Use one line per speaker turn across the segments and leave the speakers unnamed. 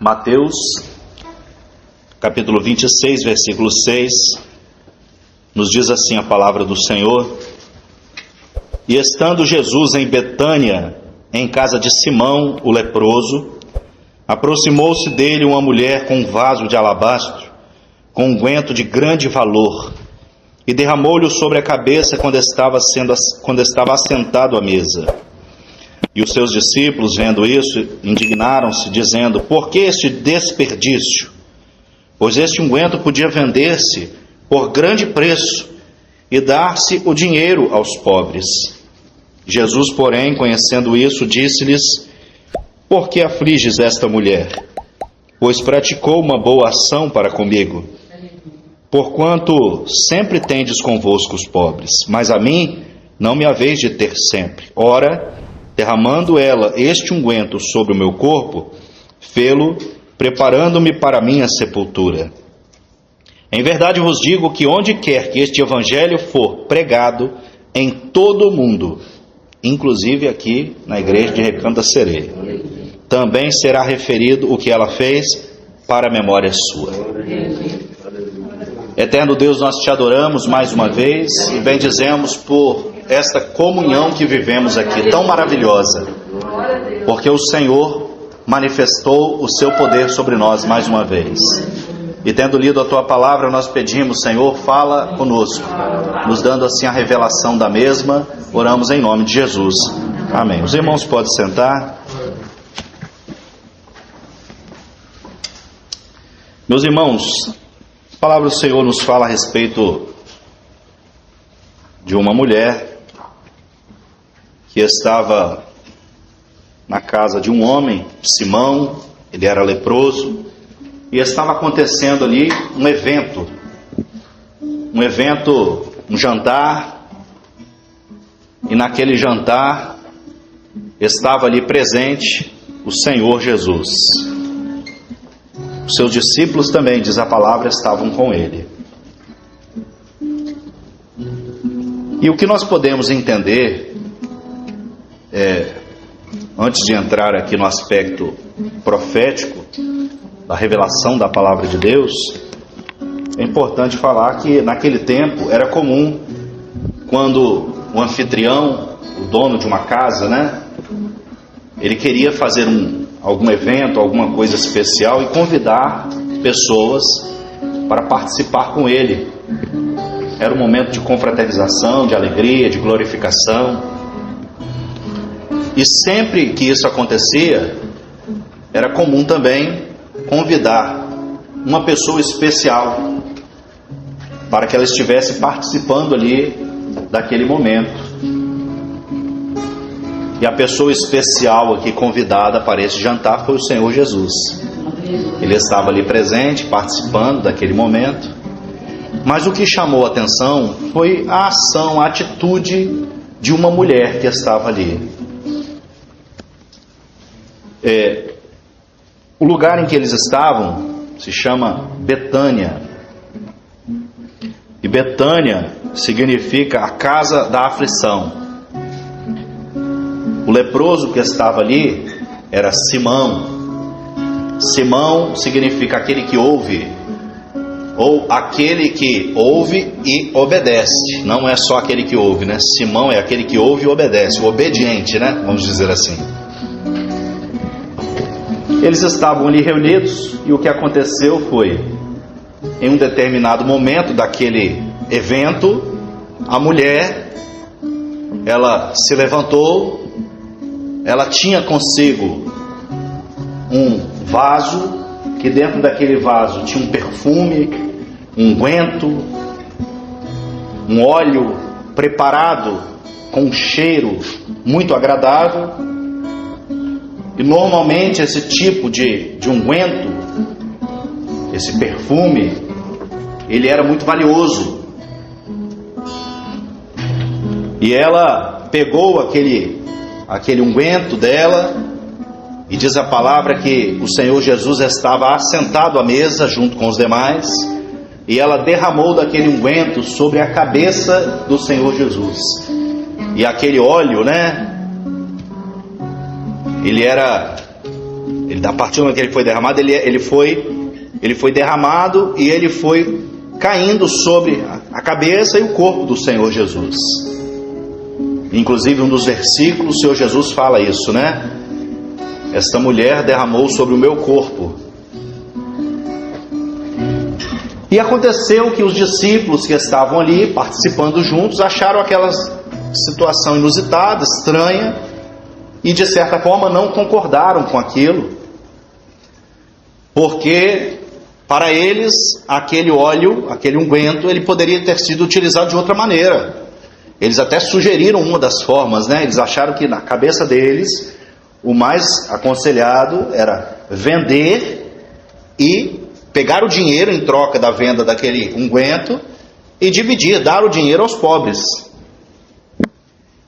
Mateus, capítulo 26, versículo 6, nos diz assim a palavra do Senhor: E estando Jesus em Betânia, em casa de Simão, o leproso, aproximou-se dele uma mulher com um vaso de alabastro, com unguento de grande valor, e derramou-lhe sobre a cabeça quando estava assentado à mesa. E os seus discípulos, vendo isso, indignaram-se, dizendo: Por que este desperdício? Pois este unguento podia vender-se por grande preço e dar-se o dinheiro aos pobres. Jesus, porém, conhecendo isso, disse-lhes: Por que afliges esta mulher? Pois praticou uma boa ação para comigo. Porquanto sempre tendes convosco os pobres, mas a mim não me haveis de ter sempre. Ora, derramando ela este unguento sobre o meu corpo, fê-lo, preparando-me para a minha sepultura. Em verdade vos digo que onde quer que este evangelho for pregado, em todo o mundo, inclusive aqui na igreja de Recanto da Sereia, também será referido o que ela fez para a memória sua. Eterno Deus, nós te adoramos mais uma vez e bendizemos por esta comunhão que vivemos aqui, tão maravilhosa, porque o Senhor manifestou o seu poder sobre nós mais uma vez. E tendo lido a tua palavra, nós pedimos: Senhor, fala conosco, nos dando assim a revelação da mesma. Oramos em nome de Jesus. Amém. Os irmãos podem sentar. Meus irmãos, a palavra do Senhor nos fala a respeito de uma mulher que estava na casa de um homem, Simão. Ele era leproso, e estava acontecendo ali um evento, um jantar, e naquele jantar estava ali presente o Senhor Jesus. Os seus discípulos também, diz a palavra, estavam com ele. E o que nós podemos entender, antes de entrar aqui no aspecto profético da revelação da palavra de Deus, é importante falar que naquele tempo era comum, quando o anfitrião, o dono de uma casa, ele queria fazer algum evento, alguma coisa especial, e convidar pessoas para participar com ele. Era um momento de confraternização, de alegria, de glorificação. E sempre que isso acontecia, era comum também convidar uma pessoa especial para que ela estivesse participando ali daquele momento. E a pessoa especial aqui convidada para esse jantar foi o Senhor Jesus. Ele estava ali presente, participando daquele momento. Mas o que chamou a atenção foi a ação, a atitude de uma mulher que estava ali. O lugar em que eles estavam se chama Betânia. E Betânia significa a casa da aflição. O leproso que estava ali era Simão. Simão significa aquele que ouve, ou aquele que ouve e obedece. Não é só aquele que ouve, Simão é aquele que ouve e obedece, o obediente, vamos dizer assim. Eles estavam ali reunidos, e o que aconteceu foi, em um determinado momento daquele evento, a mulher, ela se levantou, ela tinha consigo um vaso, que dentro daquele vaso tinha um perfume, um unguento, um óleo preparado com um cheiro muito agradável. E normalmente esse tipo de unguento, esse perfume, ele era muito valioso. E ela pegou aquele unguento dela, e diz a palavra que o Senhor Jesus estava assentado à mesa junto com os demais, e ela derramou daquele unguento sobre a cabeça do Senhor Jesus. E aquele óleo, ele era A partir do momento que ele foi derramado, ele foi derramado e ele foi caindo sobre a cabeça e o corpo do Senhor Jesus. Inclusive, um dos versículos, o Senhor Jesus fala isso, né? Esta mulher derramou sobre o meu corpo. E aconteceu que os discípulos que estavam ali, participando juntos, acharam aquela situação inusitada, estranha, e de certa forma não concordaram com aquilo, porque para eles aquele óleo, aquele unguento, ele poderia ter sido utilizado de outra maneira. Eles até sugeriram uma das formas, né? Eles acharam que na cabeça deles o mais aconselhado era vender e pegar o dinheiro em troca da venda daquele unguento e dividir, dar o dinheiro aos pobres.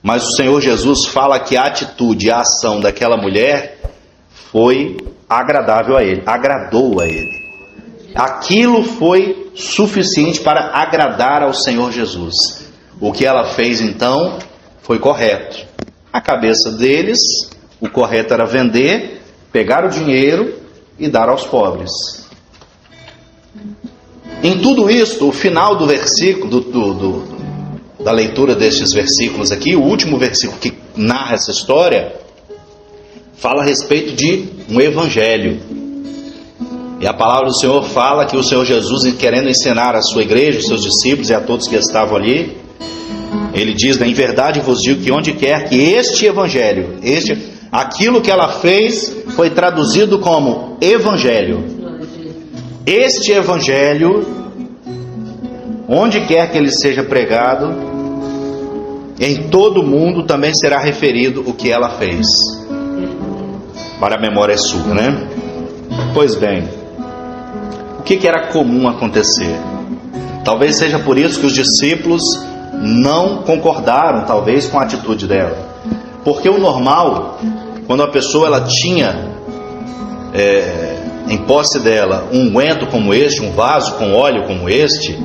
Mas o Senhor Jesus fala que a atitude, a ação daquela mulher foi agradável a ele, agradou a ele. Aquilo foi suficiente para agradar ao Senhor Jesus. O que ela fez então foi correto. A cabeça deles, o correto era vender, pegar o dinheiro e dar aos pobres. Em tudo isso, o final do versículo, da leitura destes versículos aqui, o último versículo que narra essa história, fala a respeito de um evangelho. E a palavra do Senhor fala que o Senhor Jesus, querendo ensinar a sua igreja, os seus discípulos e a todos que estavam ali, ele diz, né, em verdade vos digo que onde quer que este evangelho, aquilo que ela fez foi traduzido como evangelho. Este evangelho, onde quer que ele seja pregado, em todo o mundo também será referido o que ela fez. Para a memória sua, né? Pois bem, o que era comum acontecer? Talvez seja por isso que os discípulos não concordaram, talvez, com a atitude dela. Porque o normal, quando a pessoa ela tinha em posse dela um unguento como este, um vaso com óleo como este,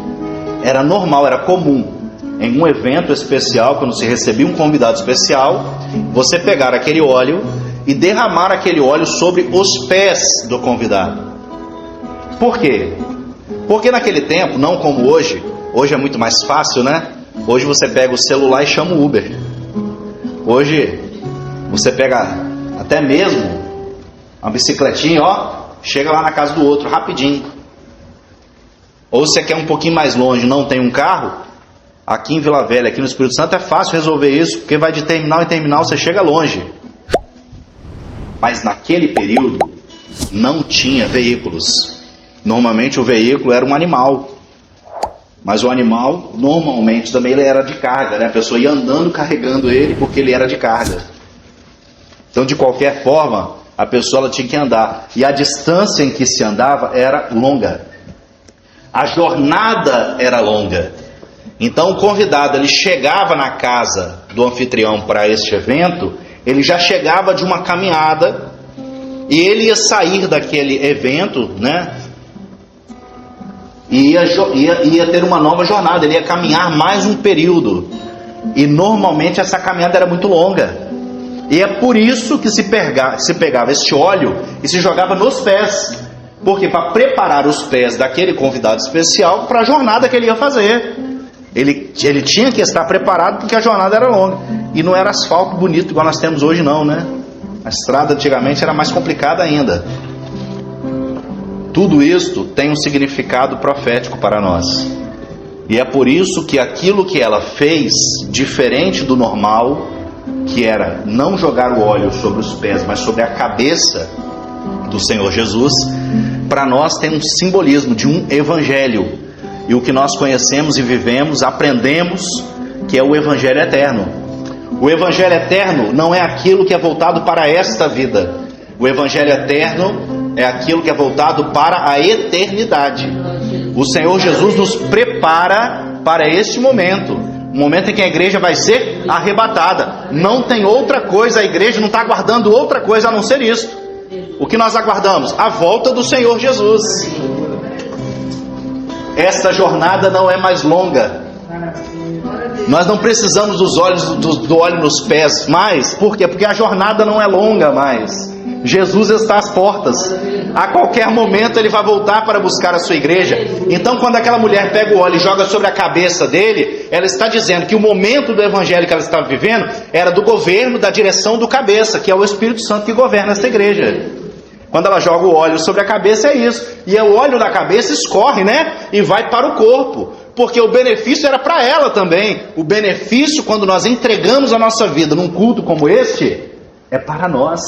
era normal, era comum, em um evento especial, quando se recebia um convidado especial, você pegar aquele óleo e derramar aquele óleo sobre os pés do convidado. Por quê? Porque naquele tempo, não como hoje é muito mais fácil, né? Hoje você pega o celular e chama o Uber. Hoje você pega até mesmo uma bicicletinha, ó, chega lá na casa do outro rapidinho. Ou se você quer um pouquinho mais longe, não tem um carro, aqui em Vila Velha, aqui no Espírito Santo, é fácil resolver isso, porque vai de terminal em terminal, você chega longe. Mas naquele período não tinha veículos. Normalmente o veículo era um animal. Mas o animal, normalmente, também ele era de carga, né? A pessoa ia andando carregando ele porque ele era de carga. Então, de qualquer forma, a pessoa ela tinha que andar. E a distância em que se andava era longa. A jornada era longa. Então, o convidado, ele chegava na casa do anfitrião para este evento, ele já chegava de uma caminhada e ele ia sair daquele evento, né? E ia ter uma nova jornada, ele ia caminhar mais um período. E normalmente essa caminhada era muito longa. E é por isso que se pegava este óleo e se jogava nos pés. Porque para preparar os pés daquele convidado especial para a jornada que ele ia fazer. Ele tinha que estar preparado porque a jornada era longa. E não era asfalto bonito igual nós temos hoje não, né? A estrada antigamente era mais complicada ainda. Tudo isto tem um significado profético para nós. E é por isso que aquilo que ela fez, diferente do normal, que era não jogar o óleo sobre os pés, mas sobre a cabeça do Senhor Jesus, para nós tem um simbolismo de um evangelho. E o que nós conhecemos e vivemos, aprendemos, que é o evangelho eterno. O evangelho eterno não é aquilo que é voltado para esta vida. O evangelho eterno é aquilo que é voltado para a eternidade. O Senhor Jesus nos prepara para este momento. O momento em que a igreja vai ser arrebatada. Não tem outra coisa, a igreja não está aguardando outra coisa a não ser isso. O que nós aguardamos? A volta do Senhor Jesus. Esta jornada não é mais longa. Nós não precisamos do óleo nos pés mais. Por quê? Porque a jornada não é longa mais. Jesus está às portas. A qualquer momento Ele vai voltar para buscar a sua igreja. Então, quando aquela mulher pega o óleo e joga sobre a cabeça dele, ela está dizendo que o momento do evangelho que ela estava vivendo era do governo, da direção do cabeça, que é o Espírito Santo que governa esta igreja. Quando ela joga o óleo sobre a cabeça, é isso. E o óleo da cabeça escorre, né? E vai para o corpo. Porque o benefício era para ela também. O benefício, quando nós entregamos a nossa vida num culto como este, é para nós.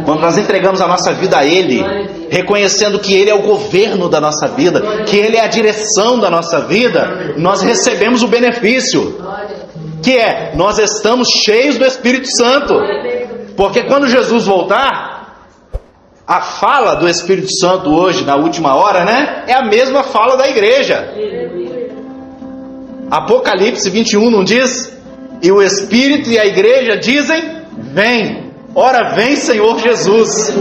Quando nós entregamos a nossa vida a Ele, reconhecendo que Ele é o governo da nossa vida, que Ele é a direção da nossa vida, nós recebemos o benefício, que é, nós estamos cheios do Espírito Santo. Porque quando Jesus voltar, a fala do Espírito Santo hoje, na última hora, né? É a mesma fala da igreja. Apocalipse 21 não diz? E o Espírito e a igreja dizem: vem. Ora vem, Senhor Jesus.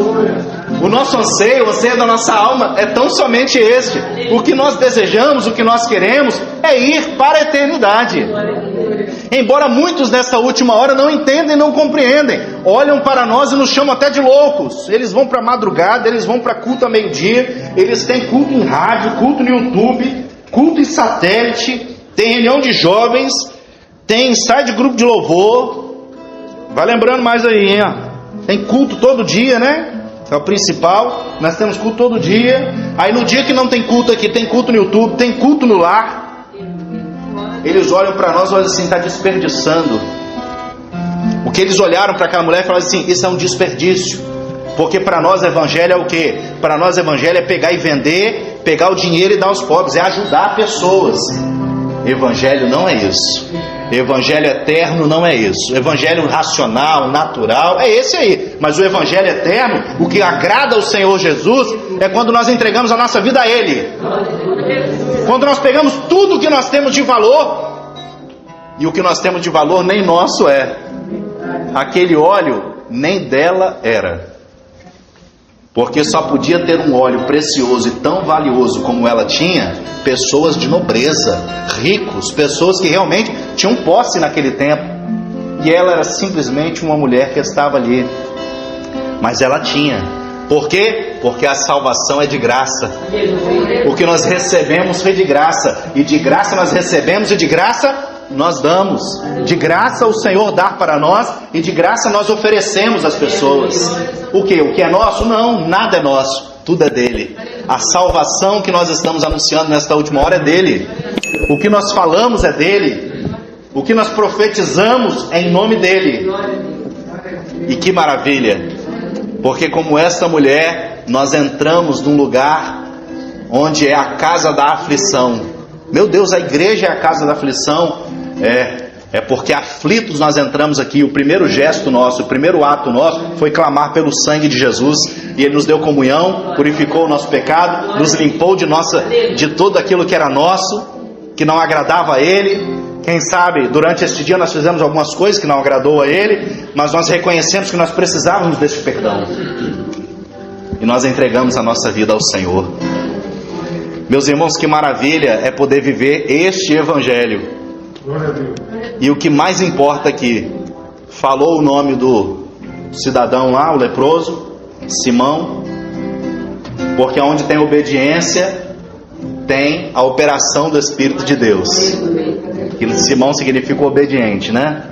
O nosso anseio, o anseio da nossa alma é tão somente este. O que nós desejamos, o que nós queremos é ir para a eternidade. Embora muitos nesta última hora não entendem, não compreendem, olham para nós e nos chamam até de loucos. Eles vão para a madrugada, eles vão para culto a meio-dia, eles têm culto em rádio, culto no YouTube, culto em satélite, tem reunião de jovens, tem ensaio de grupo de louvor. Vai lembrando mais aí, hein? Tem culto todo dia, né? É o principal. Nós temos culto todo dia. Aí no dia que não tem culto aqui, tem culto no YouTube, tem culto no lar. Eles olham para nós e olham assim: está desperdiçando. O que eles olharam para aquela mulher e falaram assim: isso é um desperdício. Porque para nós evangelho é o quê? Para nós evangelho é pegar e vender, pegar o dinheiro e dar aos pobres, é ajudar pessoas. Evangelho não é isso. Evangelho eterno não é isso. Evangelho racional, natural, é esse aí. Mas o evangelho eterno, o que agrada ao Senhor Jesus, é quando nós entregamos a nossa vida a Ele. Quando nós pegamos tudo o que nós temos de valor, e o que nós temos de valor nem nosso é. Aquele óleo nem dela era. Porque só podia ter um óleo precioso e tão valioso como ela tinha pessoas de nobreza, ricos, pessoas que realmente tinham posse naquele tempo. E ela era simplesmente uma mulher que estava ali. Mas ela tinha. Por quê? Porque a salvação é de graça. O que nós recebemos foi de graça. E de graça nós recebemos e de graça nós damos. De graça o Senhor dá para nós e de graça nós oferecemos às pessoas. O que? O que é nosso? Não, nada é nosso. Tudo é dele. A salvação que nós estamos anunciando nesta última hora é dele. O que nós falamos é dele. O que nós profetizamos é em nome dele. E que maravilha! Porque como esta mulher, nós entramos num lugar onde é a casa da aflição. Meu Deus, a igreja é a casa da aflição. É porque aflitos nós entramos aqui. O primeiro gesto nosso, o primeiro ato nosso foi clamar pelo sangue de Jesus. E Ele nos deu comunhão, purificou o nosso pecado, nos limpou de tudo aquilo que era nosso, que não agradava a Ele. Quem sabe durante este dia nós fizemos algumas coisas que não agradou a Ele, mas nós reconhecemos que nós precisávamos desse perdão. E nós entregamos a nossa vida ao Senhor. Meus irmãos, que maravilha é poder viver este Evangelho. E o que mais importa aqui, falou o nome do cidadão lá, o leproso, Simão, porque onde tem obediência, tem a operação do Espírito de Deus. Que Simão significa obediente, né?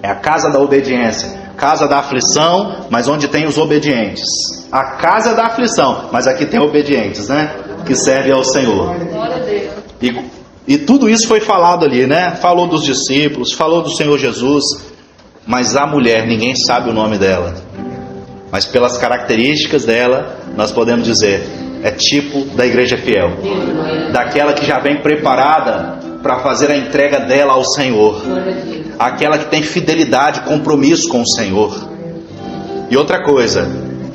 É a casa da obediência, casa da aflição, mas onde tem os obedientes. A casa da aflição, mas aqui tem obedientes, né? Que servem ao Senhor. E tudo isso foi falado ali, né? Falou dos discípulos, falou do Senhor Jesus, mas a mulher, ninguém sabe o nome dela. Mas pelas características dela, nós podemos dizer, é tipo da igreja fiel. Daquela que já vem preparada para fazer a entrega dela ao Senhor. Aquela que tem fidelidade, compromisso com o Senhor. E outra coisa,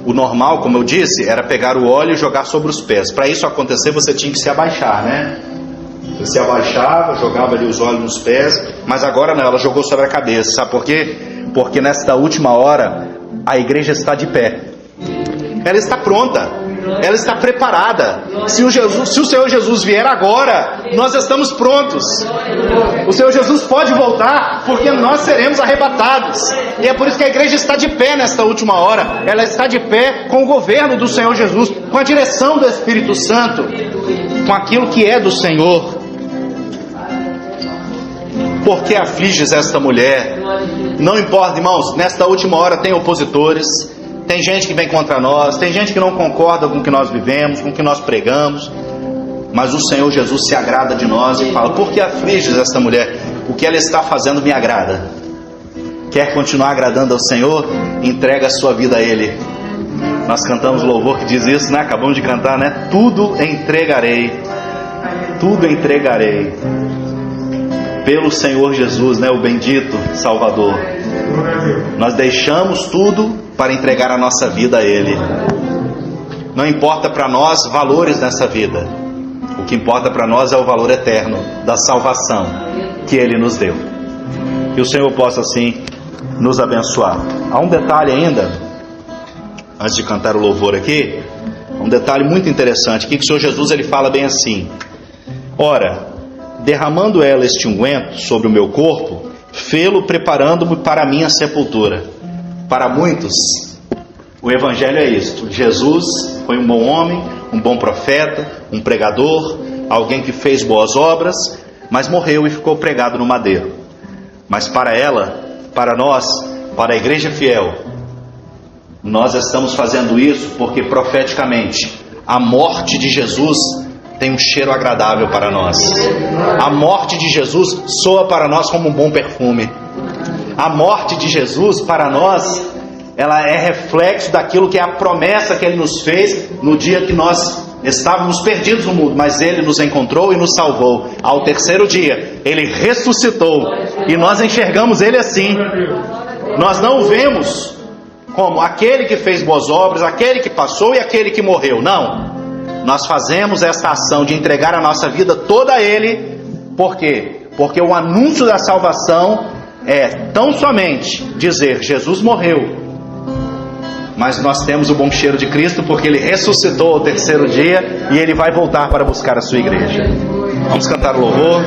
o normal, como eu disse, era pegar o óleo e jogar sobre os pés. Para isso acontecer, você tinha que se abaixar, né? Você se abaixava, jogava ali os óleos nos pés, mas agora não, ela jogou sobre a cabeça. Sabe por quê? Porque nesta última hora, a igreja está de pé. Ela está pronta. ela está preparada. Se o Senhor Jesus vier agora, nós estamos prontos. O Senhor Jesus pode voltar, porque nós seremos arrebatados. E é por isso que a igreja está de pé nesta última hora. Ela está de pé com o governo do Senhor Jesus, com a direção do Espírito Santo, com aquilo que é do Senhor. Por que afliges esta mulher? Não importa, irmãos, nesta última hora tem opositores, tem gente que vem contra nós, tem gente que não concorda com o que nós vivemos, com o que nós pregamos, mas o Senhor Jesus se agrada de nós e fala: por que afliges esta mulher? O que ela está fazendo me agrada. Quer continuar agradando ao Senhor? Entrega a sua vida a Ele. Nós cantamos louvor que diz isso, né? Acabamos de cantar, né? Tudo entregarei, tudo entregarei pelo Senhor Jesus, né? O bendito Salvador. Nós deixamos tudo para entregar a nossa vida a Ele. Não importa para nós valores nessa vida. O que importa para nós é o valor eterno da salvação que Ele nos deu. Que o Senhor possa assim nos abençoar. Há um detalhe ainda, antes de cantar o louvor aqui, um detalhe muito interessante aqui, que o Senhor Jesus ele fala bem assim: ora, derramando ela este unguento sobre o meu corpo, fê-lo preparando-me para a minha sepultura. Para muitos, o Evangelho é isto: Jesus foi um bom homem, um bom profeta, um pregador, alguém que fez boas obras, mas morreu e ficou pregado no madeiro. Mas para ela, para nós, para a igreja fiel, nós estamos fazendo isso porque profeticamente a morte de Jesus tem um cheiro agradável para nós. A morte de Jesus soa para nós como um bom perfume. A morte de Jesus para nós, ela é reflexo daquilo que é a promessa que Ele nos fez no dia que nós estávamos perdidos no mundo, mas Ele nos encontrou e nos salvou. Ao terceiro dia, Ele ressuscitou e nós enxergamos Ele assim. Nós não o vemos como aquele que fez boas obras, aquele que passou e aquele que morreu. Não. Nós fazemos esta ação de entregar a nossa vida toda a Ele. Por quê? Porque o anúncio da salvação é tão somente dizer: Jesus morreu, mas nós temos o bom cheiro de Cristo, porque Ele ressuscitou ao terceiro dia e Ele vai voltar para buscar a sua igreja. Vamos cantar o louvor.